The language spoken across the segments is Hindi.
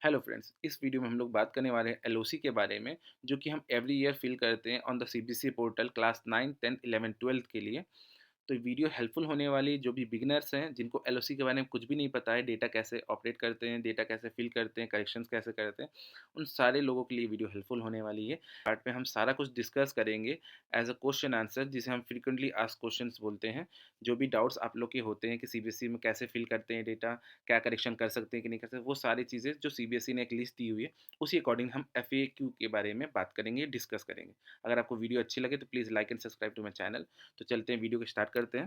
हेलो फ्रेंड्स, इस वीडियो में हम लोग बात करने वाले हैं एलओसी के बारे में, जो कि हम एवरी ईयर फिल करते हैं on the CBSE portal class 9, 10, 11, 12 के लिए। तो वीडियो हेल्पफुल होने वाली जो भी बिगिनर्स हैं, जिनको एलओसी के बारे में कुछ भी नहीं पता है, डेटा कैसे ऑपरेट करते हैं, डेटा कैसे फिल करते हैं, करेक्शंस कैसे करते हैं, उन सारे लोगों के लिए वीडियो हेल्पफुल होने वाली है। पार्ट में हम सारा कुछ डिस्कस करेंगे एज अ क्वेश्चन आंसर, जिसे हम फ्रीक्वेंटली आस्क्ड क्वेश्चंस बोलते हैं। जो भी डाउट्स आप लोग के होते हैं कि सीबीएसई में कैसे फिल करते हैं डेटा, क्या करेक्शन कर सकते हैं कि नहीं कर सकते, वो सारी चीज़ें जो सीबीएसई ने एक लिस्ट दी हुई है, उसी अकॉर्डिंग हम एफएक्यू के बारे में बात करेंगे, डिस्कस करेंगे। अगर आपको वीडियो अच्छी लगे तो please like and subscribe to my channel. तो चलते हैं, वीडियो को स्टार्ट करते हैं।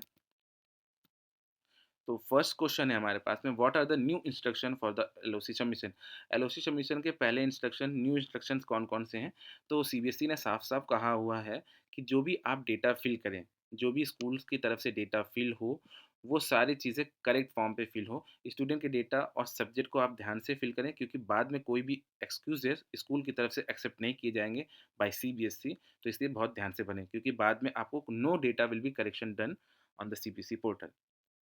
तो फर्स्ट क्वेश्चन है हमारे पास में, what are the new instruction for the LOC submission. LOC submission के पहले इंस्ट्रक्शन, न्यू इंस्ट्रक्शंस कौन कौन से हैं? तो सीबीएसई ने साफ साफ कहा हुआ है कि जो भी आप डेटा फिल करें, जो भी स्कूल्स की तरफ से डेटा फिल हो, वो सारी चीज़ें करेक्ट फॉर्म पे फिल हो। स्टूडेंट के डेटा और सब्जेक्ट को आप ध्यान से फिल करें, क्योंकि बाद में कोई भी एक्सक्यूजेस स्कूल की तरफ से एक्सेप्ट नहीं किए जाएंगे बाय सीबीएसई। तो इसलिए बहुत ध्यान से बने, क्योंकि बाद में आपको no data will be correction done on the CBSE portal.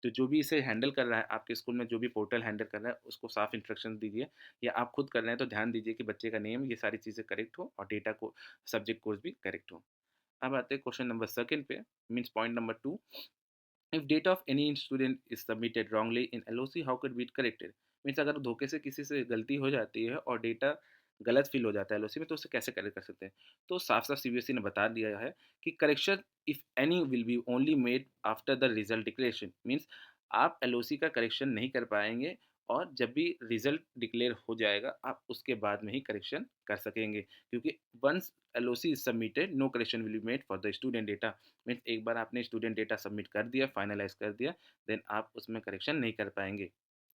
तो जो भी इसे हैंडल कर रहा है, आपके स्कूल में जो भी पोर्टल हैंडल कर रहा है, उसको साफ इंस्ट्रक्शन दीजिए। या आप खुद कर रहे हैं तो ध्यान दीजिए कि बच्चे का नेम, ये सारी चीज़ें करेक्ट हो और डेटा को सब्जेक्ट कोर्स भी करेक्ट हो। अब आते हैं क्वेश्चन नंबर सेकंड पे, means point number 2। If data of any student is submitted wrongly in LOC, how can be it corrected. Means अगर धोखे से किसी से गलती हो जाती है और डेटा गलत फिल हो जाता है एलओसी में, तो उसे कैसे करेक्ट कर सकते हैं? तो साफ साफ सीबीएसई ने बता दिया है कि correction if any will be only made after the result declaration. Means आप एलओसी का करेक्शन नहीं कर पाएंगे, और जब भी रिजल्ट डिक्लेयर हो जाएगा आप उसके बाद में ही करेक्शन कर सकेंगे, क्योंकि once LOC is submitted, no correction will be made for the student data. Means एक बार आपने स्टूडेंट डेटा सबमिट कर दिया, फाइनलाइज कर दिया, देन आप उसमें करेक्शन नहीं कर पाएंगे।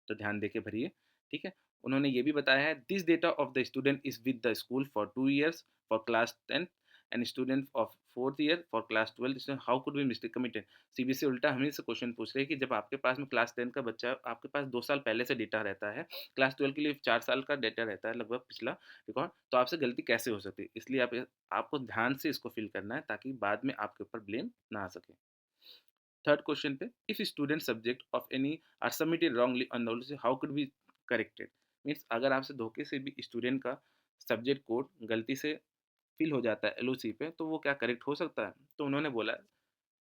तो ध्यान देके भरिए, ठीक है। उन्होंने ये भी बताया है, this data of the student is with the school for 2 years for class 10 and student of 4th year for class 12, how could be mistake committed. CBSE उल्टा हमें से क्वेश्चन पूछ रहे हैं कि जब आपके पास में क्लास 10 का बच्चा, आपके पास 2 साल पहले से डेटा रहता है, क्लास 12 के लिए 4 साल का डेटा रहता है लगभग पिछला रिकॉर्ड, तो आपसे गलती कैसे हो सकती है? इसलिए आपको ध्यान से इसको फिल करना है, ताकि बाद में आपके ऊपर ब्लेम ना आ सके। थर्ड क्वेश्चन पे, if student subject of any are submitted wrongly on notice, how could be corrected. Means अगर आपसे धोखे से भी स्टूडेंट का सब्जेक्ट कोड गलती से फिल हो जाता है एलओसी पे, तो वो क्या करेक्ट हो सकता है? तो उन्होंने बोला,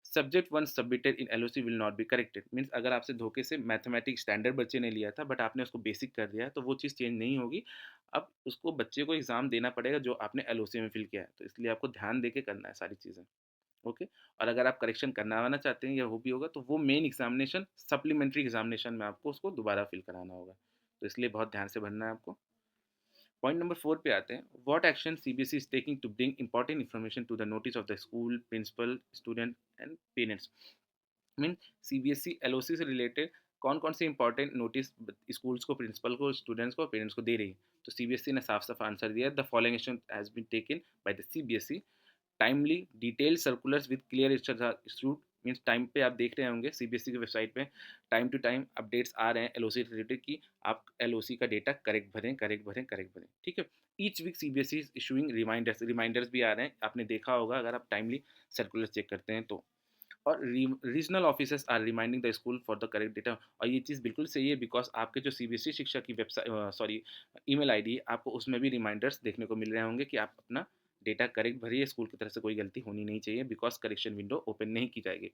subject one submitted in LOC will not be corrected. Means अगर आपसे धोखे से मैथमेटिक्स स्टैंडर्ड बच्चे ने लिया था, बट आपने उसको बेसिक कर दिया है, तो वो चीज़ चेंज नहीं होगी। अब उसको बच्चे को एग्जाम देना पड़ेगा जो आपने एलओसी में फिल किया है। तो इसलिए आपको ध्यान दे के करना है सारी चीज़ें। ओके। और अगर आप करेक्शन करवाना चाहते हैं या वो भी होगा, तो वो मेन एग्जामिनेशन, सप्लीमेंट्री एग्जामिनेशन में आपको उसको दोबारा फिल कराना होगा। तो इसलिए बहुत ध्यान से भरना है आपको। पॉइंट नंबर 4 पे आते हैं, what action CBSE is taking to bring important information to the notice of the school principal, student and parents. Mean CBSE LOC से रिलेटेड कौन कौन से इंपॉर्टेंट नोटिस स्कूल्स को, प्रिंसिपल को, स्टूडेंट्स को, पेरेंट्स को दे रही है? तो सीबीएसई ने साफ साफ आंसर दिया, the following action has been taken by the CBSE. Timely detail circulars with clear institute. Means time पे आप देख रहे होंगे सीबीएसई की वेबसाइट पे टाइम टू टाइम अपडेट्स आ रहे हैं एलओसी रिलेटेड, कि आप एलओसी का डेटा करेक्ट भरें, करेक्ट भरें, करेक्ट भरें, ठीक है। Each week CBSE is issuing reminders, reminders भी आ रहे हैं, आपने देखा होगा अगर आप टाइमली सर्कुलर चेक करते हैं तो। और regional officers are reminding the school for the correct data. और ये चीज़ बिल्कुल सही है, बिकॉज आपके जो सीबीएसई शिक्षा की वेबसाइट, सॉरी, ईमेल आईडी, आपको उसमें भी रिमाइंडर्स देखने को मिल रहे होंगे कि आप अपना डेटा करेक्ट भरिए, स्कूल की तरफ से कोई गलती होनी नहीं चाहिए, बिकॉज करेक्शन विंडो ओपन नहीं की जाएगी।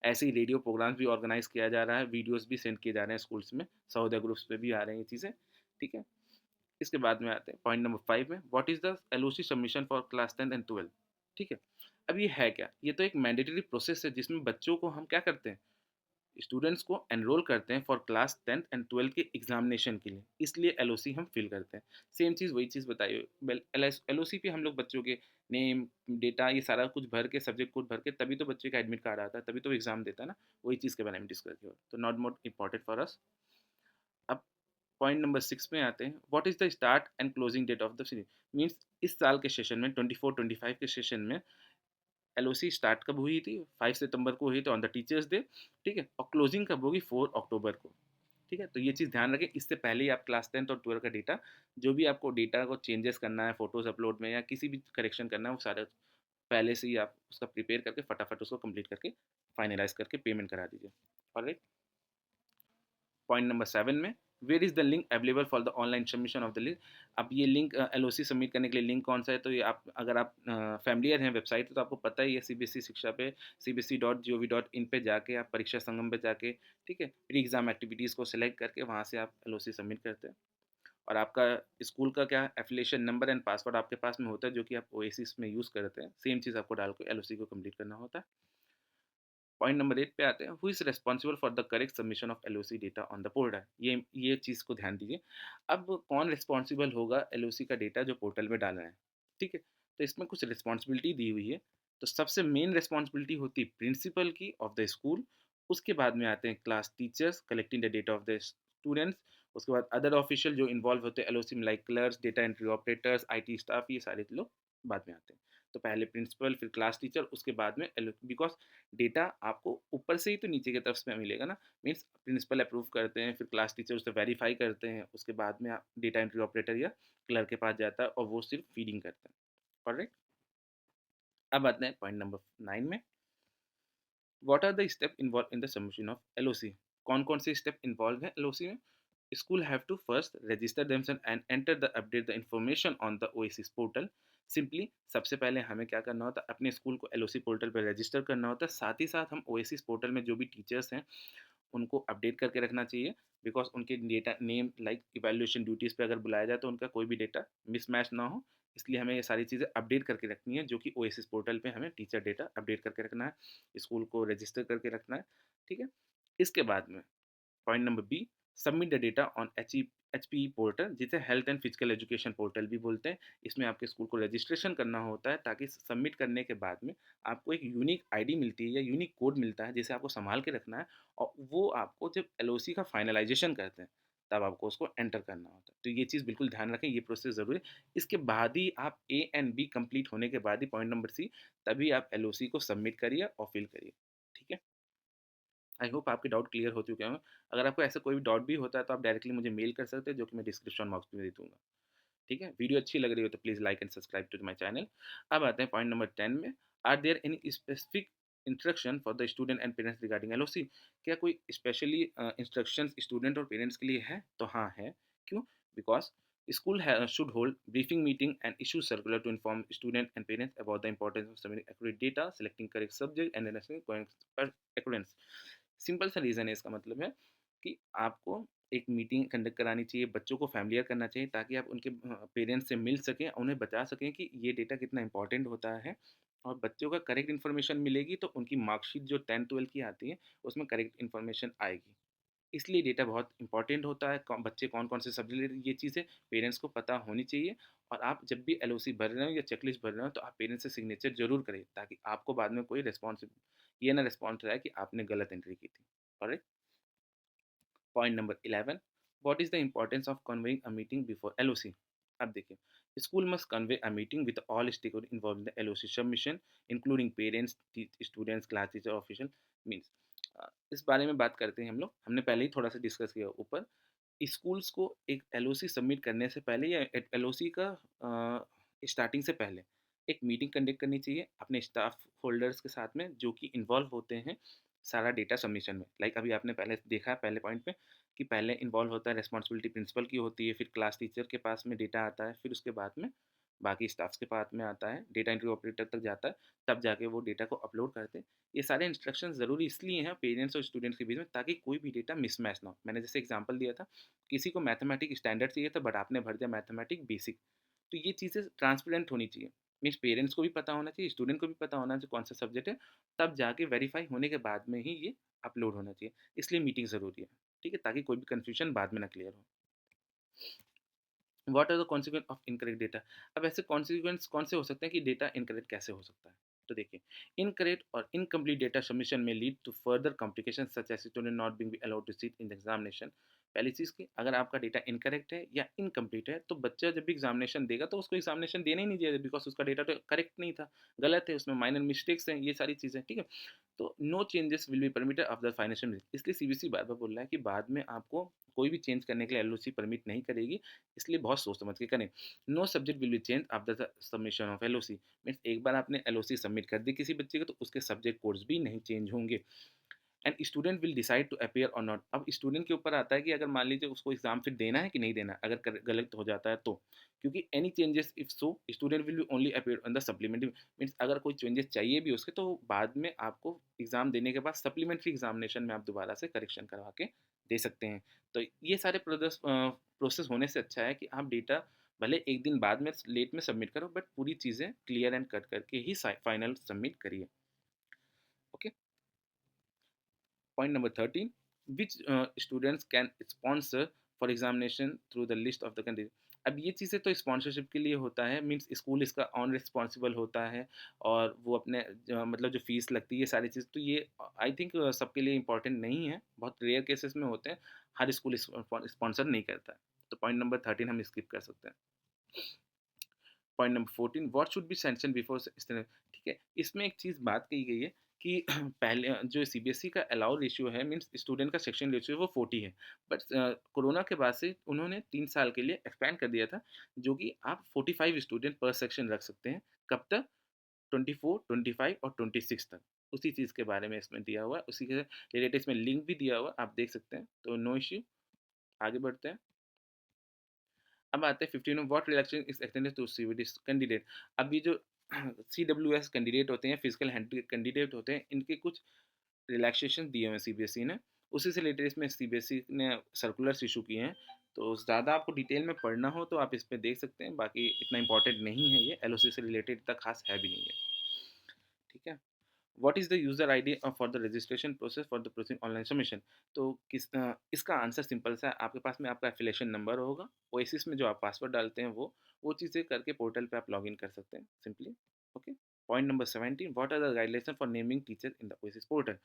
ऐसे ही रेडियो प्रोग्राम्स भी ऑर्गेनाइज किया जा रहा है, वीडियोस भी सेंड किए जा रहे हैं स्कूल्स में, सहोदय ग्रुप्स पे भी आ रही हैं ये चीज़ें, ठीक है। इसके बाद में आते हैं पॉइंट नंबर 5 में, what is the LOC submission for class 10 and 12, ठीक है। अब ये है क्या? ये तो एक मैंडेटरी प्रोसेस है, जिसमें बच्चों को हम क्या करते हैं, स्टूडेंट्स को एनरोल करते हैं फॉर क्लास 10th एंड 12 के एग्जामिनेशन के लिए, इसलिए एलओसी हम फिल करते हैं। सेम चीज़ वही चीज़ बताइए, एलओसी पे हम लोग बच्चों के नेम, डेटा, ये सारा कुछ भर के, सब्जेक्ट कोड भर के, तभी तो बच्चे का एडमिट कार्ड आता है, तभी तो एग्जाम देता है ना। वही चीज़ के बारे में डिस्कस किया, तो not more important for us. अब पॉइंट नंबर 6 में आते हैं, what is the start and closing date of the series. Means इस साल के सेशन में 24-25 के सेशन में एलओसी स्टार्ट कब हुई थी? 5 सितंबर को हुई थी ऑन द टीचर्स डे, ठीक है। और क्लोजिंग कब होगी? 4 अक्टूबर को, ठीक है। तो ये चीज़ ध्यान रखें, इससे पहले ही आप क्लास 10th और 12 का डेटा, जो भी आपको डेटा को चेंजेस करना है, फोटोज अपलोड में या किसी भी करेक्शन करना है, वो सारा पहले से ही आप उसका प्रिपेयर करके फटाफट उसको कंप्लीट करके फाइनलाइज करके पेमेंट करा दीजिए। ऑलराइट। पॉइंट नंबर 7 में, where is the link available for the online submission of the link. अब ये लिंक एलओसी सबमिट करने के लिए लिंक कौन सा है, तो ये आप अगर आप फैमिलियर हैं वेबसाइट तो आपको पता ही है, सीबीएसई शिक्षा पे cbse.gov.in पे जाके आप परीक्षा संगम पे जाके, ठीक है, प्री एग्जाम एक्टिविटीज़ को सिलेक्ट करके वहाँ से आप एलओसी सबमिट करते हैं। और आपका स्कूल का क्या एफिलिएशन नंबर एंड पासवर्ड आपके पास में होता है, जो कि आप ओएसिस में यूज़ करते हैं, सेम चीज़ आपको डाल के एलओसी को कंप्लीट करना होता है। पॉइंट नंबर 8 पे आते हैं, who is responsible for the correct submission of LOC data on the portal. ये चीज़ को ध्यान दीजिए। अब कौन रिस्पॉन्सिबल होगा एलओसी का डेटा जो पोर्टल में डालना है, ठीक है? तो इसमें कुछ रिस्पॉन्सिबिलिटी दी हुई है। तो सबसे मेन रिस्पॉन्सिबिलिटी होती है प्रिंसिपल की ऑफ द स्कूल। उसके बाद में आते हैं class teachers collecting the data of the students. उसके बाद अदर ऑफिशियल जो इन्वॉल्व होते हैं एलओसी में, like clerks, data entry operators, IT staff, ये सारे लोग बाद में आते हैं। तो पहले प्रिंसिपल, फिर क्लास टीचर, उसके बाद में बिकॉज डेटा आपको ऊपर से ही तो नीचे की तरफ से मिलेगा ना। मीन्स प्रिंसिपल अप्रूव करते हैं, फिर क्लास टीचर उसे वेरीफाई करते हैं, उसके बाद में आप डेटा एंट्री ऑपरेटर या क्लर्क के पास जाता है और वो सिर्फ फीडिंग करता है। ऑलराइट, अब आते हैं पॉइंट नंबर 9 में, what are the step involve in the submission of LOC. कौन कौन से स्टेप इन्वॉल्व है एलओसी में? School have to first register themselves and enter the update the information on the OASIS portal. Simply सबसे पहले हमें क्या करना होता है, अपने स्कूल को एलओसी पोर्टल पर रजिस्टर करना होता है। साथ ही साथ हम ओएसिस पोर्टल में जो भी टीचर्स हैं उनको अपडेट करके रखना चाहिए, बिकॉज उनके data name like evaluation duties पे अगर बुलाया जाए तो उनका कोई भी डेटा मिसमैच ना हो। इसलिए हमें ये सारी चीज़ें अपडेट करके रखनी है, जो कि ओएसिस पोर्टल पे हमें टीचर डेटा अपडेट करके रखना है, स्कूल को रजिस्टर करके रखना है, ठीक है। इसके बाद में point number B, submit the data on HPE portal, जिसे health and physical education portal भी बोलते हैं। इसमें आपके स्कूल को रजिस्ट्रेशन करना होता है, ताकि सबमिट करने के बाद में आपको एक यूनिक आईडी मिलती है या यूनिक कोड मिलता है, जिसे आपको संभाल के रखना है। और वो आपको जब एलओसी का फाइनलाइजेशन करते हैं तब आपको उसको एंटर करना होता है। तो ये चीज़ बिल्कुल ध्यान रखें, ये प्रोसेस ज़रूरी है। इसके बाद ही आप ए एंड बी कंप्लीट होने के बाद ही पॉइंट नंबर सी, तभी आप एलओसी को सबमिट करिए और फिल करिए, ठीक है। आई होप आपके डाउट क्लियर हो चुके होंगे। अगर आपको ऐसा कोई भी डाउट भी होता है तो आप डायरेक्टली मुझे मेल कर सकते हैं, जो कि मैं डिस्क्रिप्शन बॉक्स में दे दूँगा। ठीक है? वीडियो अच्छी लग रही हो तो please like and subscribe to my channel. अब आते हैं पॉइंट नंबर 10 में, are there any specific instruction for the student and parents regarding LOC? क्या कोई स्पेशली इंस्ट्रक्शंस स्टूडेंट और पेरेंट्स के लिए है? तो हाँ है। क्यों? Because school should hold briefing meeting and issue circular to inform student and parents about the importance of submitting accurate data, selecting correct subject and enhancing accordance। Simple सा रीज़न है, इसका मतलब है कि आपको एक मीटिंग कंडक्ट करानी चाहिए, बच्चों को फ़ैमिलियर करना चाहिए, ताकि आप उनके पेरेंट्स से मिल सकें, उन्हें बता सकें कि ये डेटा कितना इंपॉर्टेंट होता है। और बच्चों का करेक्ट इन्फॉर्मेशन मिलेगी तो उनकी मार्कशीट जो 10th-12th की आती है, उसमें करेक्ट इन्फॉर्मेशन आएगी। इसलिए डेटा बहुत इंपॉर्टेंट होता है। बच्चे कौन कौन से सब्जेक्ट ले रहे हैं, ये चीज़ें पेरेंट्स को पता होनी चाहिए। और आप जब भी एलओसी भर रहे हो या चेकलिस्ट भर रहे हो तो आप पेरेंट्स से सिग्नेचर जरूर करें, ताकि आपको बाद में कोई रिस्पॉन्स ये ना रिस्पॉन्स रहा कि आपने गलत एंट्री की थी। और point number 11, what is the importance of conveying a meeting before LOC. अब देखिए, school must convey a meeting with all stakeholder involve in the LOC submission, including parents, students, class teacher, official. Means इस बारे में बात करते हैं हम लोग, हमने पहले ही थोड़ा सा डिस्कस किया ऊपर। स्कूल्स को एक एलओसी सबमिट करने से पहले या एलओसी का स्टार्टिंग से पहले एक मीटिंग कंडक्ट करनी चाहिए अपने स्टाफ होल्डर्स के साथ में, जो कि इन्वॉल्व होते हैं सारा डेटा सबमिशन में। लाइक अभी आपने पहले देखा पहले पॉइंट पे कि पहले इन्वॉल्व होता है, रिस्पॉन्सिबिलिटी प्रिंसिपल की होती है, फिर क्लास टीचर के पास में डेटा आता है, फिर उसके बाद में बाकी स्टाफ्स के पास में आता है, डेटा एंट्री ऑपरेटर तक जाता है, तब जाके वो डेटा को अपलोड करते हैं। ये सारे इंस्ट्रक्शन ज़रूरी इसलिए हैं पेरेंट्स और स्टूडेंट्स के बीच में, ताकि कोई भी डेटा मिसमैच ना हो। मैंने जैसे एग्जांपल दिया था, किसी को मैथमेटिक स्टैंडर्ड चाहिए था बट आपने भर दिया मैथमेटिक बेसिक। तो ये चीज़ें ट्रांसपेरेंट होनी चाहिए। मीन्स पेरेंट्स को भी पता होना चाहिए, स्टूडेंट को भी पता होना चाहिए कौन सा सब्जेक्ट है, तब जाके वेरीफाई होने के बाद में ही ये अपलोड होना चाहिए। इसलिए मीटिंग ज़रूरी है, ठीक है, ताकि कोई भी कन्फ्यूजन बाद में ना क्लियर हो। What are the consequence of incorrect data. अब ऐसे कॉन्सिक्वेंस कौन से हो सकते हैं कि डेटा इनकरेक्ट कैसे हो सकता है? तो देखिए, इनकरेक्ट और इनकम्प्लीट डेटा सबमिशन में lead to further complication such as student not being allowed to sit in the examination. पहली चीज़ की, अगर आपका डेटा इनकरेक्ट है या इनकम्प्लीट है तो बच्चा जब भी एग्जामिनेशन देगा तो उसको एग्जामिनेशन देना ही नहीं चाहिए, बिकॉज उसका डेटा तो करेक्ट नहीं था, गलत है, उसमें माइनर मिस्टेक्स हैं, ये सारी चीज़ें, ठीक है। तो no changes will be permitted of the financial. इसलिए सीबीएसई बार बार बोल रहा है कि बाद में आपको कोई भी चेंज करने के लिए एलओसी परमिट नहीं करेगी, इसलिए बहुत सोच समझ के करें। No subject will be change after the submission of LOC. Means एक बार आपने एलओसी सबमिट कर दी किसी बच्चे को तो उसके सब्जेक्ट कोड्स भी नहीं चेंज होंगे। And student will decide to appear और नॉट। अब स्टूडेंट के ऊपर आता है कि अगर मान लीजिए उसको एग्जाम फिर देना है कि नहीं देना, अगर गलत हो जाता है तो, क्योंकि any changes if so student will be only appear on the supplementary, means अगर कोई चेंजेस चाहिए भी उसके तो बाद में आपको एग्जाम देने के बाद सप्लीमेंट्री एग्जामिनेशन में आप दोबारा से करेक्शन करवा के दे सकते हैं। तो ये सारे प्रोसेस होने से अच्छा है कि आप डेटा भले एक दिन बाद में लेट में सबमिट करो, बट पूरी चीज़ें क्लियर एंड कट करके ही फाइनल सबमिट करिए। Okay. Point number 13, which students can sponsor for examination through the list of the country। अब ये चीज़ें तो स्पॉन्सरशिप के लिए होता है, मीन्स स्कूल इसका ऑन रिस्पॉन्सिबल होता है, और वो अपने मतलब जो फीस लगती है ये सारी चीज़, तो ये आई थिंक सबके लिए इंपॉर्टेंट नहीं है, बहुत रेयर केसेस में होते हैं, हर स्कूल स्पॉन्सर नहीं करता है। तो पॉइंट नंबर 13 हम स्किप कर सकते हैं। Point number 14, what should be sanction before, ठीक है, इसमें एक चीज़ बात कही गई है कि पहले जो सीबीएसई का अलाउ रेशियो है, मीन्स स्टूडेंट का सेक्शन रेशियो वो 40 है, बट कोरोना के बाद से उन्होंने 3 साल के लिए एक्सपैंड कर दिया था, जो कि आप 45 स्टूडेंट पर सेक्शन रख सकते हैं। कब तक? 24, 25 और 26 तक। उसी चीज़ के बारे में इसमें दिया हुआ है, उसी के रिलेटेड इसमें लिंक भी दिया हुआ है, आप देख सकते हैं, तो नो इश्यू। आगे बढ़ते हैं। अब आते हैं 15 में, what relaxation is extended to CVD candidate. अब ये जो CWS कैंडिडेट होते हैं, फिजिकल हैंडिकेप कैंडिडेट होते हैं, इनके कुछ रिलैक्सेशन दिए हुए हैं सीबीएसई ने, उसी से रिलेटेड इसमें सीबीएसई ने सर्कुलर्स इशू किए हैं। तो ज़्यादा आपको डिटेल में पढ़ना हो तो आप इस पे देख सकते हैं, बाकी इतना इंपॉर्टेंट नहीं है, ये एलओसी से रिलेटेड इतना खास है भी नहीं है। ठीक है। What is the user ID for the registration process for the process online submission. तो इसका आंसर सिंपल सा है, आपके पास में आपका एफिलेशन नंबर होगा, ओएसिस में जो आप पासवर्ड डालते हैं वो चीज़ें करके पोर्टल पे आप लॉगिन कर सकते हैं simply. Okay. Point number 17, what are the guidelines for naming teacher in the OASIS portal.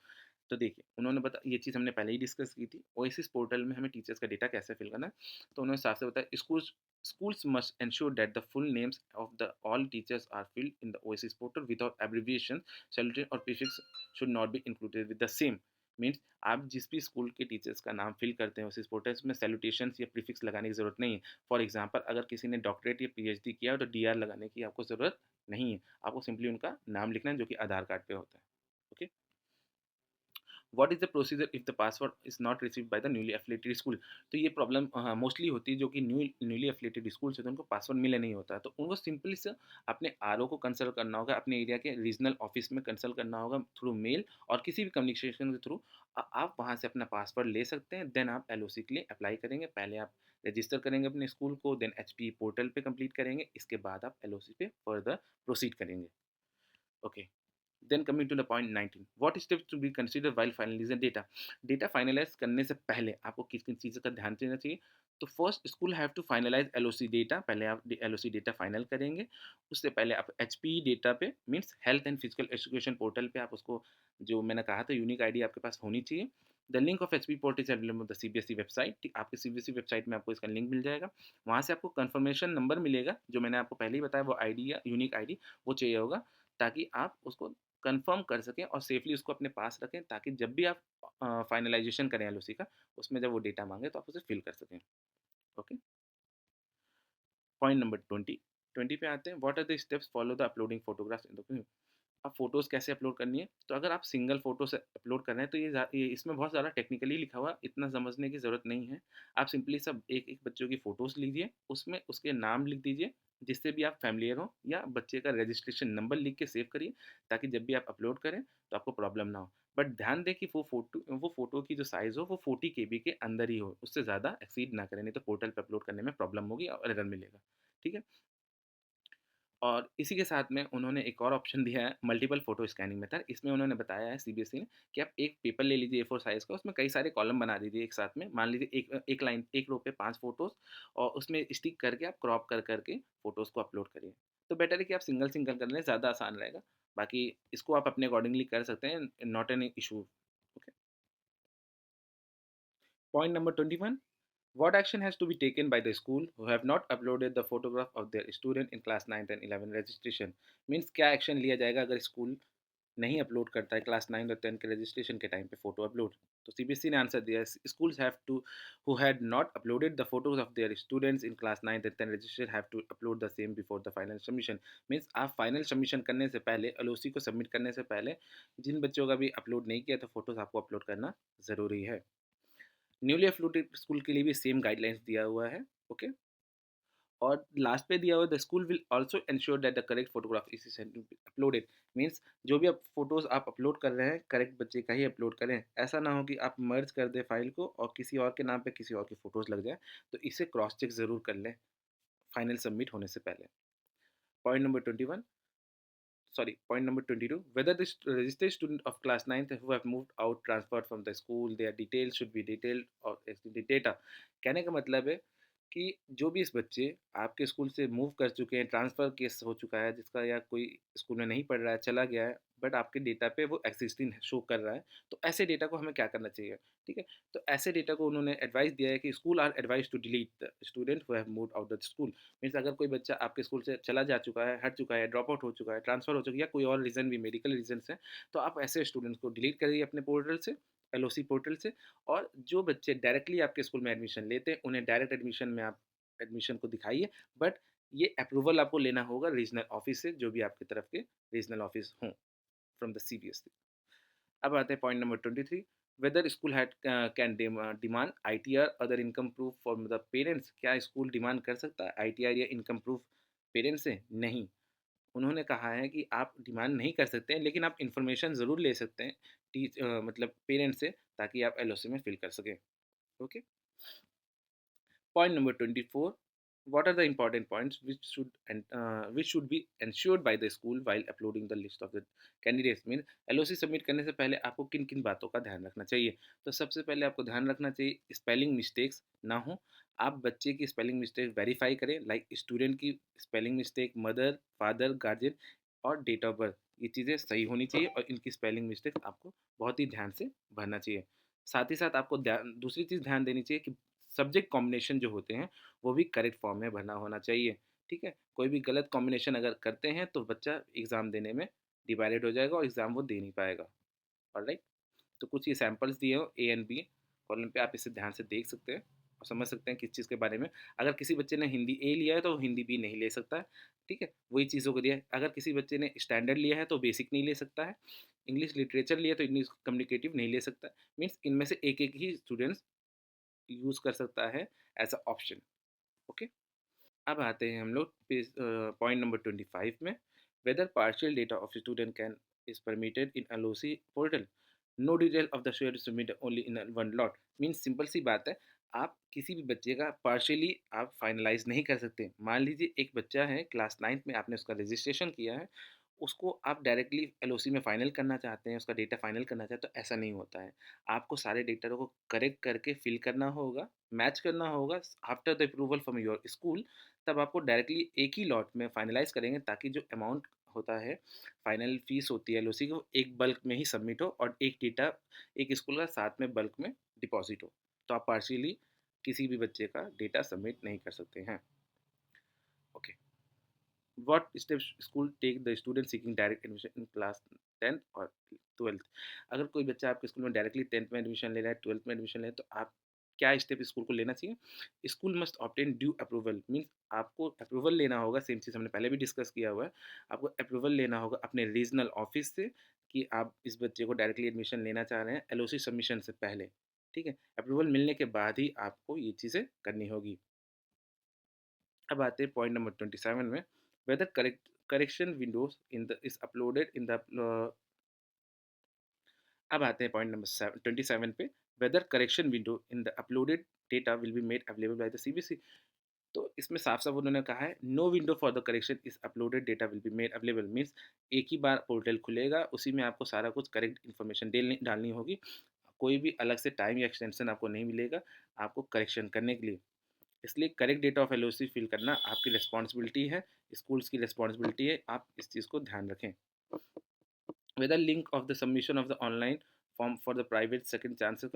तो देखिए, उन्होंने बता ये चीज़ हमने पहले ही डिस्कस की थी, ओएसिस पोर्टल में हमें टीचर्स का डेटा कैसे फिल करना है। तो उन्होंने साफ से बताया, schools must ensure that the full names of the all teachers are filled in the oasis portal without abbreviation, salutation or prefix should not be included with the same। Means आप जिस भी स्कूल के टीचर्स का नाम फिल करते हैं उस पोर्टल में सैल्यूटेशन या प्रीफिक्स लगाने की ज़रूरत नहीं है। फॉर एग्जांपल, अगर किसी ने डॉक्टरेट या पीएचडी किया हो तो डीआर लगाने की आपको ज़रूरत नहीं है, आपको सिंपली उनका नाम लिखना है जो कि आधार कार्ड पे होता है। Okay. What is the procedure if the password is not received by the newly affiliated school. तो ये प्रॉब्लम मोस्टली होती है जो कि न्यूली एफिलिएटेड स्कूल से, तो उनको पासवर्ड मिले नहीं होता है, तो उनको सिंपली से अपने आरओ को कंसल्ट करना होगा, अपने एरिया के रीजनल ऑफिस में कंसल्ट करना होगा थ्रू मेल और किसी भी कम्युनिकेशन के थ्रू। आप वहाँ से अपना पासवर्ड ले सकते हैं, देन आप एलओसी के लिए अप्लाई करेंगे। पहले आप रजिस्टर करेंगे अपने स्कूल को, देन एचपी पोर्टल पे कंप्लीट करेंगे, इसके बाद आप एलओसी पे फर्दर प्रोसीड करेंगे। Okay. Then coming to the point 19, what steps to be consider while finalising data. Data finalise करने से पहले आपको किस किन चीज़ों का ध्यान देना चाहिए। तो first, school have to finalise LOC data, पहले आप एलओसी डेटा फाइनल करेंगे। उससे पहले आप एचपी डेटा पे, means health and physical education portal पे आप उसको, जो मैंने कहा था यूनिक आईडी आपके पास होनी चाहिए। The link of HP portal is available the CBSE website, आपके सीबीएसई वेबसाइट में आपको इसका लिंक मिल जाएगा। वहाँ से आपको कंफर्मेशन नंबर मिलेगा, जो मैंने आपको पहले ही बताया, वो आईडी या यूनिक आईडी वो चाहिए होगा, ताकि आप उसको कंफर्म कर सकें और सेफली उसको अपने पास रखें, ताकि जब भी आप फाइनलाइजेशन करें एलओसी का, उसमें जब वो डेटा मांगे तो आप उसे फिल कर सकें। ओके। पॉइंट नंबर 20 पे आते हैं, what are the steps follow the uploading photographs in the. अब फ़ोटोज़ कैसे अपलोड करनी है, तो अगर आप सिंगल फ़ोटो से अपलोड कर रहे हैं तो ये इसमें बहुत ज़्यादा टेक्निकली लिखा हुआ है, इतना समझने की ज़रूरत नहीं है। आप सिंपली सब एक एक बच्चों की फ़ोटोज़ लीजिए, उसमें उसके नाम लिख दीजिए, जिससे भी आप फैमिलियर हो, या बच्चे का रजिस्ट्रेशन नंबर लिख के सेव करिए, ताकि जब भी आप अपलोड करें तो आपको प्रॉब्लम ना हो। बट ध्यान दें कि वो फ़ोटो की जो साइज़ हो वो 40 केबी के अंदर ही हो, उससे ज़्यादा एक्सीड ना करें, नहीं तो पोर्टल पे अपलोड करने में प्रॉब्लम होगी और एरर मिलेगा। ठीक है। और इसी के साथ में उन्होंने एक और ऑप्शन दिया है, मल्टीपल फ़ोटो स्कैनिंग मेथड। इसमें उन्होंने बताया है सीबीएसई ने कि आप एक पेपर ले लीजिए A4 साइज़ का, उसमें कई सारे कॉलम बना दीजिए एक साथ में। मान लीजिए एक लाइन, एक रो पे 5 फ़ोटोज़, और उसमें स्टिक करके आप क्रॉप कर के फ़ोटोज़ को अपलोड करिए। तो बेटर है कि आप सिंगल सिंगल कर लें, ज़्यादा आसान रहेगा। बाकी इसको आप अपने अकॉर्डिंगली कर सकते हैं, not an issue. Okay. Point number 21, what action has to be taken by the school who have not uploaded the photograph of their student in class 9th and 11 registration। Means क्या एक्शन लिया जाएगा अगर स्कूल नहीं अपलोड करता है क्लास 9 और 10 के रजिस्ट्रेशन के टाइम पे फ़ोटो अपलोड। तो सीबीएसई ने आंसर दिया है, schools have to who had not uploaded the photos of their students in class 9 and 10 registration have to upload the same before the final submission. Means आप फाइनल सबमिशन करने से पहले, एलओसी को सबमिट करने से पहले जिन बच्चों का भी अपलोड नहीं किया तो फोटोज आपको अपलोड करना ज़रूरी है। न्यूली अपलोडेड स्कूल के लिए भी सेम गाइडलाइंस दिया हुआ है। ओके, और लास्ट पे दिया हुआ the school will also ensure that the correct photograph is uploaded. Means जो भी आप फोटोज आप अपलोड कर रहे हैं करेक्ट बच्चे का ही अपलोड करें। ऐसा ना हो कि आप मर्ज कर दें फाइल को और किसी और के नाम पे किसी और की फोटोज लग जाए। तो इसे क्रॉस चेक ज़रूर कर लें फाइनल सबमिट होने से पहले। Point number 21, point number 22, whether the registered student of class 9th who have moved out, transferred from the school, their details should be detailed or the data। कहने का मतलब है कि जो भी इस बच्चे आपके स्कूल से मूव कर चुके हैं, ट्रांसफ़र केस हो चुका है जिसका, या कोई स्कूल में नहीं पढ़ रहा है, चला गया है, बट आपके डेटा पे वो एग्जिस्टिंग शो कर रहा है, तो ऐसे डेटा को हमें क्या करना चाहिए? ठीक है, तो ऐसे डेटा को उन्होंने एडवाइस दिया है कि school are advise to delete the student who have moved out the school. Means अगर कोई बच्चा आपके स्कूल से चला जा चुका है, हट चुका है, ड्रॉप आउट हो चुका है, ट्रांसफ़र हो चुका है, या कोई और रीज़न भी मेडिकल रीजंस हैं, तो आप ऐसे स्टूडेंट्स को डिलीट करिए अपने पोर्टल से, एलओसी पोर्टल से। और जो बच्चे डायरेक्टली आपके स्कूल में एडमिशन लेते हैं उन्हें डायरेक्ट एडमिशन में आप एडमिशन को दिखाइए, बट ये अप्रूवल आपको लेना होगा रीजनल ऑफिस से, जो भी आपकी तरफ के रीजनल ऑफिस हों फ्रॉम द सीबीएसई। अब आते हैं point number 23, whether school had can demand ITR other income proof from the parents. क्या स्कूल डिमांड कर सकता है आईटीआर या इनकम प्रूफ पेरेंट्स से? नहीं। उन्होंने कहा है कि आप डिमांड नहीं कर सकते हैं, लेकिन आप इन्फॉर्मेशन ज़रूर ले सकते हैं मतलब पेरेंट्स से, ताकि आप एलओसी में फिल कर सकें। Okay, point number 24, what are the important points which should be ensured by the school while uploading the list of the candidates? Mean LOC submit करने से पहले आपको किन किन बातों का ध्यान रखना चाहिए? तो सबसे पहले आपको ध्यान रखना चाहिए स्पेलिंग मिस्टेक्स ना हो। आप बच्चे की स्पेलिंग मिस्टेक वेरीफाई करें, लाइक स्टूडेंट की spelling mistake, mother, father, guardian और डेट ऑफ बर्थ, ये चीज़ें सही होनी चाहिए और इनकी स्पेलिंग मिस्टेक आपको बहुत ही ध्यान से भरना चाहिए। साथ ही साथ आपको दूसरी चीज़ ध्यान देनी चाहिए कि सब्जेक्ट कॉम्बिनेशन जो होते हैं वो भी करेक्ट फॉर्म में भरना होना चाहिए। ठीक है, कोई भी गलत कॉम्बिनेशन अगर करते हैं तो बच्चा एग्ज़ाम देने में डिवाइडेड हो जाएगा और एग्ज़ाम वो दे नहीं पाएगा। ऑलराइट, तो कुछ ये सैंपल्स दिए हो ए एंड बी कॉलम पे, आप इसे ध्यान से देख सकते हैं और समझ सकते हैं किस चीज़ के बारे में। अगर किसी बच्चे ने हिंदी ए लिया है तो वो हिंदी बी नहीं ले सकता है। ठीक है, वही चीज़ों को दिया है। अगर किसी बच्चे ने स्टैंडर्ड लिया है तो बेसिक नहीं ले सकता है। इंग्लिश लिटरेचर लिया तो इंग्लिश कम्युनिकेटिव नहीं ले सकता है। मीन्स इनमें से एक एक ही स्टूडेंट्स यूज़ कर सकता है एज अ ऑप्शन। ओके, अब आते हैं हम लोग पॉइंट नंबर 25 में, whether partial data of student can is permitted in LOC portal. No detail of the share submit only in one lot. Means simple सी बात है, आप किसी भी बच्चे का पार्शियली आप फाइनलाइज नहीं कर सकते। मान लीजिए एक बच्चा है क्लास 9th में, आपने उसका रजिस्ट्रेशन किया है, उसको आप डायरेक्टली एलओसी में फ़ाइनल करना चाहते हैं, उसका डेटा फाइनल करना चाहते हैं, तो ऐसा नहीं होता है। आपको सारे डेटा को करेक्ट करके फिल करना होगा, मैच करना होगा। After the approval from your school, तब आपको डायरेक्टली एक ही लॉट में फाइनलाइज करेंगे, ताकि जो अमाउंट होता है, फाइनल फीस होती है एलओसी की, वो एक बल्क में ही सबमिट हो और एक डेटा एक स्कूल का साथ में बल्क में डिपॉजिट हो। तो आप पार्शियली किसी भी बच्चे का डेटा सबमिट नहीं कर सकते हैं। Okay, what steps school take the student seeking direct admission in class 10th और 12th? अगर कोई बच्चा आपके स्कूल में डायरेक्टली 10th में एडमिशन ले रहा है, 12th में एडमिशन ले रहा है, तो आप क्या स्टेप स्कूल को लेना चाहिए? School must obtain due approval. Means आपको अप्रूवल लेना होगा, सेम चीज़ हमने पहले भी डिस्कस किया हुआ है। आपको अप्रूवल लेना होगा अपने रीजनल ऑफिस से कि आप इस बच्चे को डायरेक्टली एडमिशन लेना चाह रहे हैं एलओसी सबमिशन से पहले। ठीक है, अप्रूवल मिलने के बाद ही आपको ये चीज़ें करनी होगी। अब आते हैं पॉइंट नंबर 27 में, whether correction windows in the is uploaded in the. अब आते हैं पॉइंट नंबर 27 पे, whether correction window in the uploaded data will be made available by the CBSE. तो इसमें साफ साफ उन्होंने कहा है, no window for the correction is uploaded data will be made available. Means एक ही बार पोर्टल खुलेगा, उसी में आपको सारा कुछ करेक्ट इन्फॉर्मेशन डालनी होगी। कोई भी अलग से टाइम या एक्सटेंशन आपको नहीं मिलेगा आपको करेक्शन करने के लिए। इसलिए correct data of LOC fill करना आपकी रिस्पॉन्सिबिलिटी है, स्कूल्स की रिस्पॉन्सिबिलिटी है। आप इस चीज़ को ध्यान रखें। Whether link of the submission of the online form for the private second chances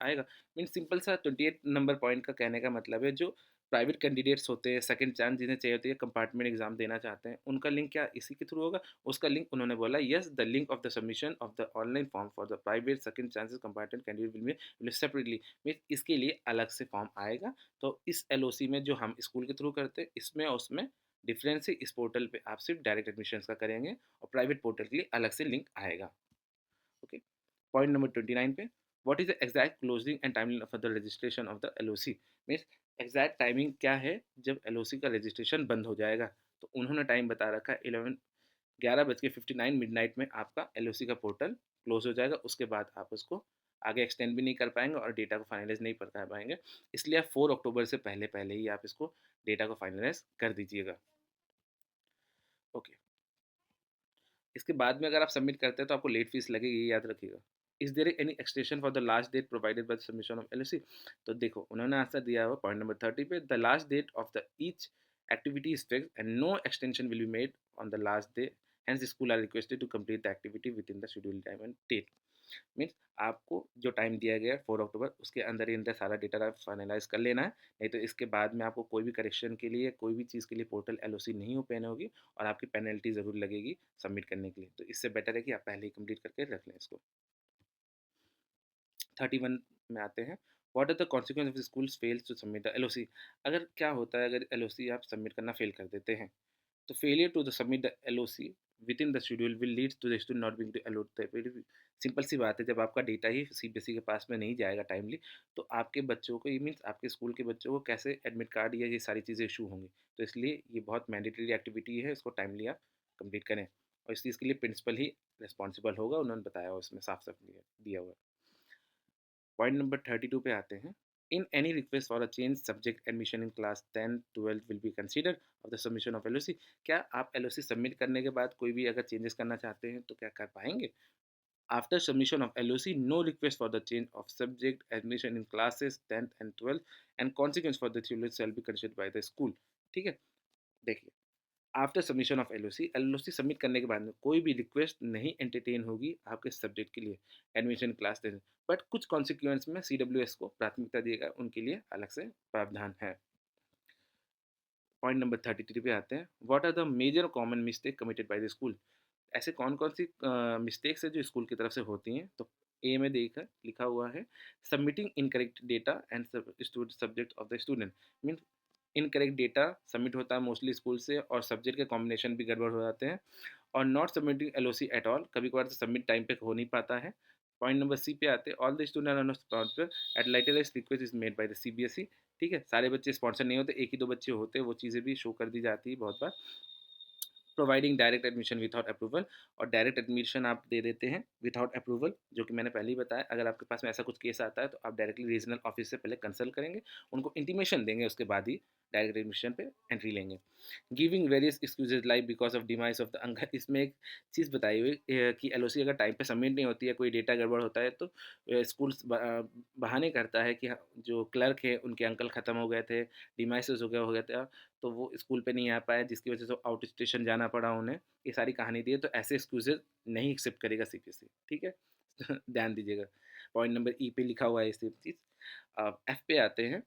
आएगा। मीन सिंपल सा 28 नंबर पॉइंट का कहने का मतलब है, जो प्राइवेट कैंडिडेट्स होते हैं, सेकंड चांस जिन्हें चाहिए होती है, कंपार्टमेंट एग्जाम देना चाहते हैं, उनका लिंक क्या इसी के थ्रू होगा? उसका लिंक उन्होंने बोला yes, the link of the submission of the online form for the private second chances compartment candidate will separately, means इसके लिए अलग से फॉर्म आएगा। तो इस एलओसी में जो हम स्कूल के थ्रू करते हैं, इसमें और उसमें डिफरेंस है, इस पोर्टल पे आप सिर्फ डायरेक्ट एडमिशन का करेंगे और प्राइवेट पोर्टल के लिए अलग से लिंक आएगा। ओके, पॉइंट नंबर 29 पे, what is the exact closing and timing of the registration of the LOC, means exact timing क्या है जब एलओसी का रजिस्ट्रेशन बंद हो जाएगा। तो उन्होंने टाइम बता रखा है 11:59 मिडनाइट में आपका एलओसी का पोर्टल क्लोज हो जाएगा। उसके बाद आप उसको आगे एक्सटेंड भी नहीं कर पाएंगे और डेटा को फाइनलाइज नहीं कर पाएंगे। इसलिए आप 4 अक्टूबर से पहले पहले ही आप इसको डेटा को फाइनलाइज कर दीजिएगा। ओके, इसके बाद में अगर आप सबमिट करते हैं तो आपको लेट फीस लगेगी, ये याद रखिएगा। Is there any extension for the last date provided by submission of LOC? तो देखो उन्होंने आंसर दिया हुआ पॉइंट नंबर 30 पे, the last date of the each activity is fixed and no extension will be made on the last day, hence the school are requested to complete the activity with in the schedule time and date. Means आपको जो टाइम दिया गया है 4 अक्टूबर, उसके अंदर ही अंदर सारा डेटा फाइनलाइज कर लेना है, नहीं तो इसके बाद में आपको कोई भी करेक्शन के लिए, कोई भी चीज़ के लिए पोर्टल एलओसी नहीं ओपन होगी और आपकी पेनल्टी ज़रूर लगेगी सबमिट करने के लिए। तो इससे बेटर है कि आप पहले ही कंप्लीट करके रख लें इसको। 31 में आते हैं, what are the consequence of school fails to submit the LOC? अगर क्या होता है अगर एलओसी आप सबमिट करना फेल कर देते हैं, तो failure to the submit the LOC within the schedule will lead to the student not being allowed the, simple सी बात है, जब आपका डेटा ही सीबीएसई के पास में नहीं जाएगा टाइमली, तो आपके बच्चों को, ये मीन्स आपके स्कूल के बच्चों को कैसे एडमिट कार्ड या ये सारी चीज़ें इशू होंगी। तो इसलिए ये बहुत मैंडेटरी एक्टिविटी है, इसको टाइमली आप कंप्लीट करें और इस चीज़ के लिए प्रिंसिपल ही रिस्पॉन्सिबल होगा, उन्होंने बताया हुआ इसमें साफ साफ दिया हुआ। पॉइंट नंबर 32 पे आते हैं, in any request for a change subject admission in class 10-12 will be consider of the submission of LOC? क्या आप एलओसी सबमिट करने के बाद कोई भी अगर चेंजेस करना चाहते हैं तो क्या कर पाएंगे? After submission of LOC no request for the change of subject admission in classes 10th and 12th and consequence for the children shall be considered by the school. ठीक है, देखिए, after submission of LOC, LOC submit करने के बाद में कोई भी रिक्वेस्ट नहीं एंटरटेन होगी आपके सब्जेक्ट के लिए एडमिशन क्लास देने, बट कुछ कॉन्सिक्वेंस में सीडब्ल्यूएस को प्राथमिकता दिएगा, उनके लिए अलग से प्रावधान है। पॉइंट नंबर 33 पे आते हैं, what are the major common mistake committed by the school? ऐसे कौन कौन सी मिस्टेक्स है जो स्कूल की तरफ से होती हैं? तो ए में देखकर लिखा हुआ है, submitting incorrect data and subject of the student, mean incorrect data submit होता है मोस्टली स्कूल से और सब्जेक्ट के कॉम्बिनेशन भी गड़बड़ हो जाते हैं, और not submitting LOC at all, कभी कभार तो सबमिट टाइम पे हो नहीं पाता है। पॉइंट नंबर सी पे आते हैं, all the student are not sponsor at latest request is made by the CBSE. ठीक है, सारे बच्चे स्पॉन्सर नहीं होते, एक ही दो बच्चे होते हैं, वो चीज़ें भी शो कर दी जाती है बहुत बार। Providing direct admission without approval, और डायरेक्ट एडमिशन आप दे देते हैं विदाउट अप्रूवल, जो कि मैंने पहले ही बताया, अगर आपके पास में ऐसा कुछ केस आता है तो आप डायरेक्टली रीजनल ऑफिस से पहले कंसल्ट करेंगे, उनको इंटीमेशन देंगे, उसके बाद ही डायरेक्ट एडमिशन पे एंट्री लेंगे। Giving various excuses like because of demise of the uncle, इसमें एक चीज़ बताई हुई कि एलओसी अगर टाइम पे सबमिट नहीं होती है, कोई डेटा गड़बड़ होता है, तो स्कूल बहाने करता है कि जो क्लर्क है उनके अंकल ख़त्म हो गए थे, डिमाइसेस हो गया था, तो वो स्कूल पे नहीं आ पाए, जिसकी वजह से आउट स्टेशन जाना पड़ा उन्हें, ये सारी कहानी दी है। तो ऐसे एक्सक्यूजेज नहीं एक्सेप्ट करेगा सीपीएससी। ठीक है, ध्यान दीजिएगा। पॉइंट नंबर ई पे लिखा हुआ है ये चीज़। एफ पे आते हैं,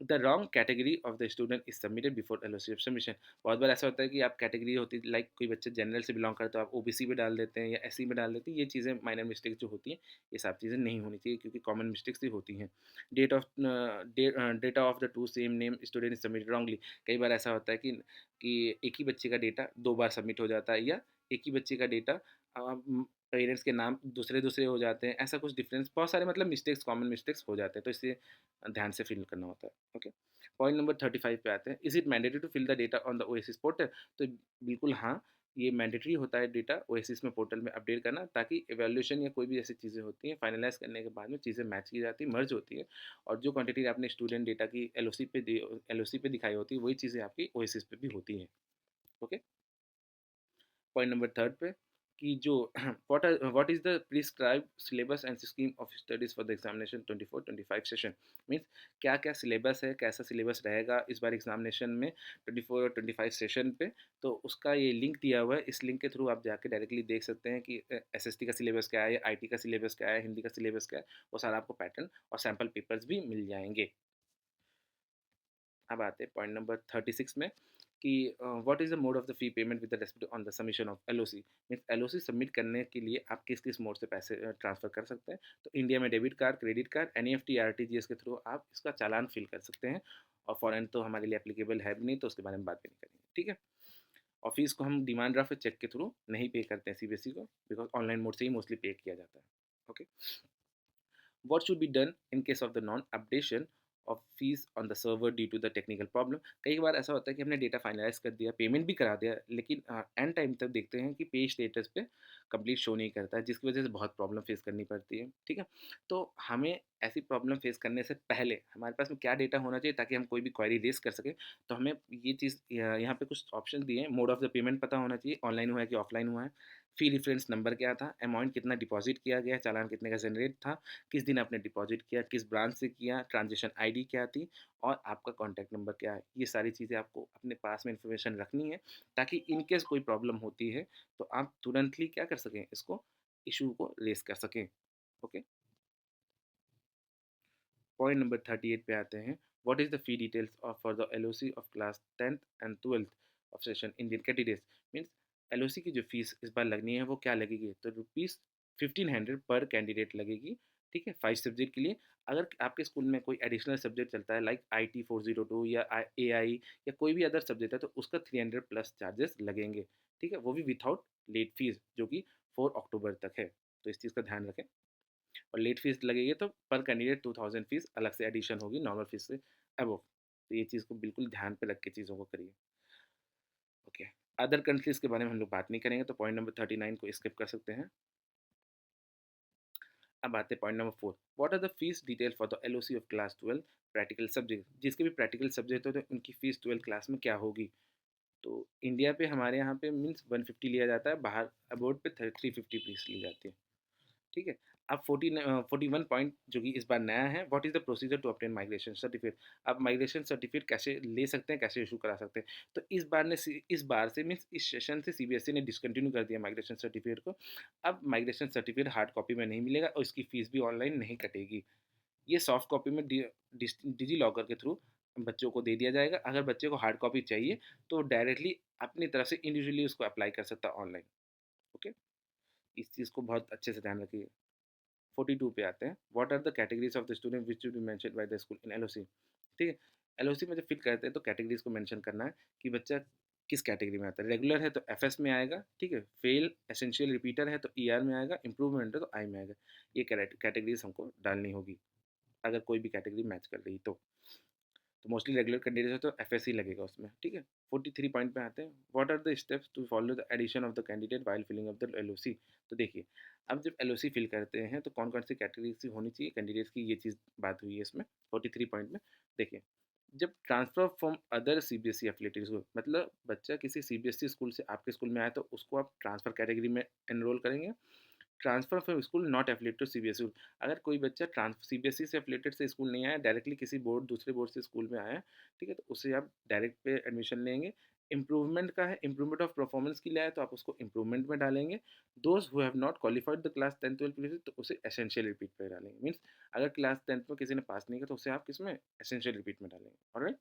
the wrong category of the student is submitted before LOC submission. बहुत बार ऐसा होता है कि आप कैटेगरी होती है, लाइक कोई बच्चे जनरल से बिलोंग करते हो, आप ओबीसी में डाल देते हैं या एससी में डाल देते हैं, ये चीज़ें माइनर मिस्टेक्स जो होती हैं, ये सब चीज़ें नहीं होनी चाहिए क्योंकि कॉमन मिस्टेक्स ही होती हैं। Data of the two same name student is submitted wrongly, कई बार ऐसा होता है कि एक ही बच्चे का डेटा दो बार सबमिट हो जाता है, या एक ही बच्चे का डेटा पेरेंट्स के नाम दूसरे दूसरे हो जाते हैं, ऐसा कुछ डिफरेंस, बहुत सारे मतलब मिस्टेक्स, कॉमन मिस्टेक्स हो जाते हैं, तो इसलिए ध्यान से फिल करना होता है। ओके, पॉइंट नंबर 35 पे आते हैं, is it mandatory to fill the data on the OASIS portal? तो बिल्कुल हाँ, ये मैंडेटरी होता है डेटा ओएसिस में पोर्टल में अपडेट करना, ताकि एवेल्यूशन या कोई भी ऐसी चीज़ें होती हैं फाइनलाइज करने के बाद में चीज़ें मैच की जाती है, मर्ज होती है, और जो क्वांटिटी आपने स्टूडेंट डेटा की एलओसी पे दिखाई होती है, वही चीज़ें आपकी ओएसिस पे भी होती हैं। ओके, पॉइंट नंबर थर्ड पे, कि जो what is the prescribe syllabus and scheme of studies for the examination 24-25 session, means क्या क्या सिलेबस है, कैसा सिलेबस रहेगा इस बार एग्जामिनेशन में 24 और 25 सेशन पे, तो उसका ये लिंक दिया हुआ है, इस लिंक के थ्रू आप जाके डायरेक्टली देख सकते हैं कि एसएसटी का सिलेबस क्या है, आईटी का सिलेबस क्या है, हिंदी का सिलेबस क्या है, वो सारा आपको पैटर्न और सैम्पल पेपर्स भी मिल जाएंगे। अब आते हैं पॉइंट नंबर 36 में कि what is the mode of the fee payment with the respect on the submission of LOC. Means LOC submit करने के लिए आप किस किस मोड से पैसे ट्रांसफ़र कर सकते हैं। तो इंडिया में debit card, credit card, NEFT, RTGS के थ्रू आप इसका चालान फिल कर सकते हैं। और फॉरेन तो हमारे लिए एप्लीकेबल है भी नहीं, तो उसके बारे में बात भी नहीं करेंगे, ठीक है। और फीस को हम डिमांड ड्राफ्ट चेक के थ्रू नहीं पे करते हैं सीबीएसई को, बिकॉज ऑनलाइन मोड से ही मोस्टली पे किया जाता है। Okay, what should be done in case of the non updation of fees on the server due to the technical problem। कई बार ऐसा होता है कि हमने डेटा फाइनलाइज कर दिया, पेमेंट भी करा दिया, लेकिन एंड टाइम तक देखते हैं कि पे स्टेटस पे कंप्लीट शो नहीं करता है, जिसकी वजह से बहुत प्रॉब्लम फेस करनी पड़ती है, ठीक है। तो हमें ऐसी प्रॉब्लम फेस करने से पहले हमारे पास में क्या डेटा होना चाहिए ताकि हम कोई भी क्वेरी रेस कर सकें। तो हमें ये चीज़ यहाँ पे कुछ ऑप्शन दिए हैं। मोड ऑफ द पेमेंट पता होना चाहिए, ऑनलाइन हुआ है कि ऑफलाइन हुआ है। फी रेफरेंस नंबर क्या था, अमाउंट कितना डिपॉजिट किया गया, चालान कितने का जनरेट था, किस दिन आपने डिपॉजिट किया, किस ब्रांच से किया, ट्रांजेक्शन आईडी क्या थी, और आपका कॉन्टैक्ट नंबर क्या है। ये सारी चीज़ें आपको अपने पास में इंफॉर्मेशन रखनी है, ताकि इन केस कोई प्रॉब्लम होती है तो आप तुरंतली क्या कर सकें, इसको इशू को रेस कर सकें। ओके, पॉइंट नंबर 38 पे आते हैं। What is the fee details of for the LOC of class 10th and 12th of session Indian candidates. Means LOC की जो फीस इस बार लगनी है वो क्या लगेगी, तो रुपीज़ 1500 पर कैंडिडेट लगेगी, ठीक है, 5 सब्जेक्ट के लिए। अगर आपके स्कूल में कोई एडिशनल सब्जेक्ट चलता है लाइक IT 402 या AI या कोई भी अदर सब्जेक्ट है, तो उसका 300 प्लस चार्जेस लगेंगे, ठीक है, वो भी विथआउट लेट फीस, जो कि 4 अक्टूबर तक है। तो इस चीज़ का ध्यान रखें। और लेट फीस लगेगी तो पर कैंडिडेट 2000 फीस अलग से एडिशन होगी नॉर्मल फीस से अबव। तो ये चीज़ को बिल्कुल ध्यान पे रख के चीज़ों को करिए। ओके, अदर कंट्रीज़ के बारे में हम लोग बात नहीं करेंगे, तो पॉइंट नंबर 39 को स्किप कर सकते हैं। अब आते हैं point number 4। What are the fees detail for the LOC of class 12 practical subject. जिसके भी प्रैक्टिकल सब्जेक्ट होते हैं उनकी फ़ीस 12 क्लास में क्या होगी। तो इंडिया पे हमारे यहाँ पे मीन्स 150 लिया जाता है, बाहर अबोर्ड पे 350 फीस ली जाती है, ठीक है। अब 41 पॉइंट जो कि इस बार नया है, what is the procedure to obtain migration certificate. आप माइग्रेशन सर्टिफिकेट कैसे ले सकते हैं, कैसे इशू करा सकते हैं। तो इस बार से मीन्स इस सेशन से सीबीएसई ने डिसकंटिन्यू कर दिया माइग्रेशन सर्टिफिकेट को। अब माइग्रेशन सर्टिफिकेट हार्ड कॉपी में नहीं मिलेगा और इसकी फ़ीस भी ऑनलाइन नहीं कटेगी। ये सॉफ्ट कॉपी में डिजी लॉकर के थ्रू बच्चों को दे दिया जाएगा। अगर बच्चे को हार्ड कॉपी चाहिए तो डायरेक्टली अपनी तरफ से इंडिविजुअली उसको अप्लाई कर सकता है ऑनलाइन। ओके, इस चीज़ को बहुत अच्छे से ध्यान रखिए। 42 पे आते हैं। What are the categories of the student which to be mention by the school in LOC. ठीक है, एलओसी में जब फिल करते हैं तो कैटेगरीज को मेंशन करना है कि बच्चा किस कैटेगरी में आता है। रेगुलर है तो एफएस में आएगा, ठीक है, फेल एसेंशियल रिपीटर है तो ईआर में आएगा, इंप्रूवमेंट है तो आई में आएगा। ये कैटेगरीज हमको डालनी होगी अगर कोई भी कैटेगरी मैच कर रही तो मोस्टली रेगुलर कैंडिडेट है तो एफ ही लगेगा उसमें, ठीक है। 43 पॉइंट पे आते हैं। What are the steps to follow the addition of the candidate while filling of the LOC. तो देखिए, अब जब एलओसी फिल करते हैं तो कौन कौन सी कैटेगरी से होनी चाहिए कैंडिडेट्स की, ये चीज़ बात हुई है इसमें 43 पॉइंट में। देखिए, जब transfer from other CBSE affiliated school, मतलब बच्चा किसी सीबीएसई स्कूल से आपके स्कूल में आया तो उसको आप ट्रांसफर कैटेगरी में एनरोल करेंगे। Transfer from school not affiliated to CBSE. अगर कोई बच्चा सीबीएसई से एफिलेटेड से स्कूल नहीं आया, डायरेक्टली किसी बोर्ड दूसरे बोर्ड से स्कूल में आया, ठीक है, तो उससे आप डायरेक्ट पे एडमिशन लेंगे। इंप्रूवमेंट का है, इंप्रूवमेंट ऑफ परफॉर्मेंस के लिए आया तो आप उसको इंप्रूवमेंट में डालेंगे। Those who have not qualified the class 10 12 previously तो उसे एसेंशियल रिपीट पे डालेंगे। मीन्स अगर क्लास 10 में किसी ने पास नहीं किया तो उसे आप किस में एसेंशियल रिपीट में डालेंगे। ऑलराइट,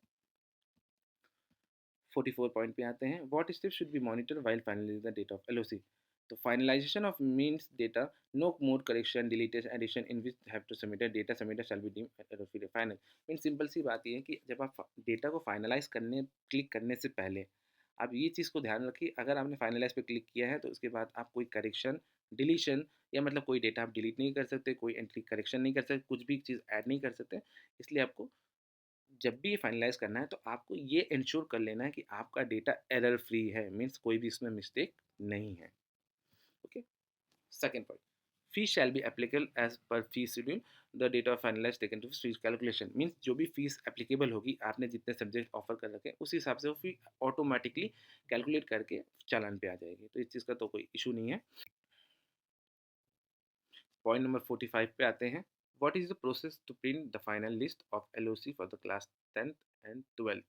44 पॉइंट पे आते हैं। What steps should be monitor while finalizing the data of LOC. तो finalization of means data no mode correction deleted addition in which have to submitted data submitted shall be deemed LOC final. Mean simple सी बात ये है कि जब आप डेटा को फाइनलाइज करने क्लिक करने से पहले आप ये चीज़ को ध्यान रखिए, अगर आपने फाइनलाइज पे क्लिक किया है तो उसके बाद आप कोई करेक्शन डिलीशन या मतलब कोई डेटा आप डिलीट नहीं कर सकते, कोई एंट्री करेक्शन नहीं कर सकते, कुछ भी चीज़ ऐड नहीं कर सकते। इसलिए आपको जब भी ये फाइनलाइज करना है तो आपको ये इंश्योर कर लेना है कि आपका डेटा एरर फ्री है, मीन्स कोई भी इसमें मिस्टेक नहीं है। Okay, second point, fee shall be applicable as per fee schedule the data finalize taken to fees calculation. Means जो भी फीस एप्लीकेबल होगी आपने जितने सब्जेक्ट ऑफर कर रखे हैं उस हिसाब से वो फी ऑटोमेटिकली कैलकुलेट करके चालान पे आ जाएगी, तो इस चीज़ का तो कोई इशू नहीं है। पॉइंट नंबर 45 पे आते हैं। What is the process to print the final list of LOC for the class 10th and 12th।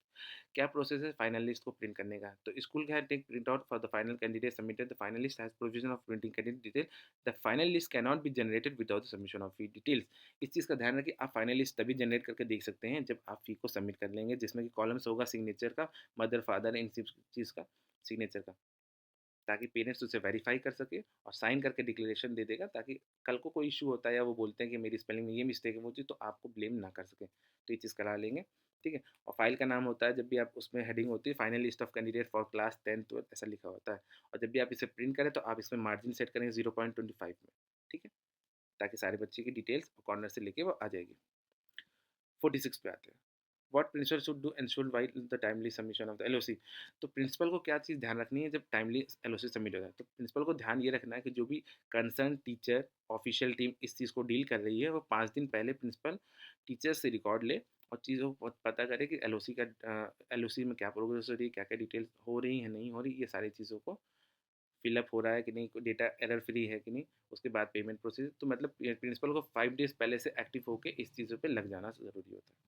क्या प्रोसेस है फाइनल लिस्ट को प्रिंट करने का? तो school can take print out for the final candidate submitted. The final list has provision of printing candidate detail. The final list can not be generated without the submission of fee details. इस चीज़ का ध्यान रखिए, आप फाइनल लिस्ट तभी जनरेट करके देख सकते हैं जब आप फी को सबमिट कर लेंगे, जिसमें कि कॉलम्स होगा सिग्नेचर का, मदर फादर इन सब चीज़ का, सिग्नेचर का, ताकि पेरेंट्स उसे वेरीफाई कर सके और साइन करके डिक्लेरेशन दे देगा, ताकि कल को कोई इशू होता है या वो बोलते हैं कि मेरी स्पेलिंग में ये मिस्टेक है वो चीज़, तो आपको ब्लेम ना कर सके, तो ये चीज़ करा लेंगे। ठीक है। और फाइल का नाम होता है, जब भी आप उसमें हेडिंग होती है final list of candidate for class 10 12 ऐसा लिखा होता है। और जब भी आप इसे प्रिंट करें तो आप इसमें मार्जिन सेट करेंगे 0.25 में। ठीक है, ताकि सारे बच्चे की डिटेल्स कॉर्नर से लेके वो आ जाएगी। 46 पे आते हैं। What principal should do ensure while the timely submission of the LOC. तो प्रिंसिपल को क्या चीज़ ध्यान रखनी है जब टाइमली एलओसी सबमिट हो जाए? तो प्रिंसिपल को ध्यान ये रखना है कि जो भी कंसर्न टीचर, ऑफिशियल टीम इस चीज़ को डील कर रही है, वो 5 दिन पहले प्रिंसिपल टीचर से रिकॉर्ड ले और चीज़ों को पता करे कि एलओसी का एलओसी में क्या प्रोग्रेस हो रही है, क्या क्या डिटेल्स हो रही है, नहीं हो रही, ये सारी चीज़ों को फिलअप हो रहा है कि नहीं, डेटा एरर फ्री है कि नहीं, उसके बाद पेमेंट प्रोसेस। तो मतलब प्रिंसिपल को 5 डेज़ पहले से एक्टिव होकर इस चीज़ों पे लग जाना ज़रूरी होता है।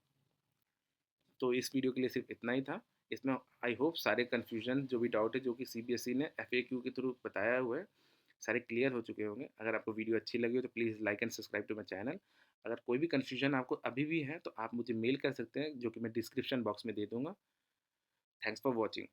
तो इस वीडियो के लिए सिर्फ इतना ही था। इसमें आई होप सारे कन्फ्यूजन जो भी डाउट है जो कि सीबीएसई ने एफएक्यू के थ्रू बताया हुआ है, सारे क्लियर हो चुके होंगे। अगर आपको वीडियो अच्छी लगी हो तो please like and subscribe to my channel. अगर कोई भी कन्फ्यूजन आपको अभी भी है तो आप मुझे मेल कर सकते हैं, जो कि मैं डिस्क्रिप्शन बॉक्स में दे दूँगा। Thanks for watching.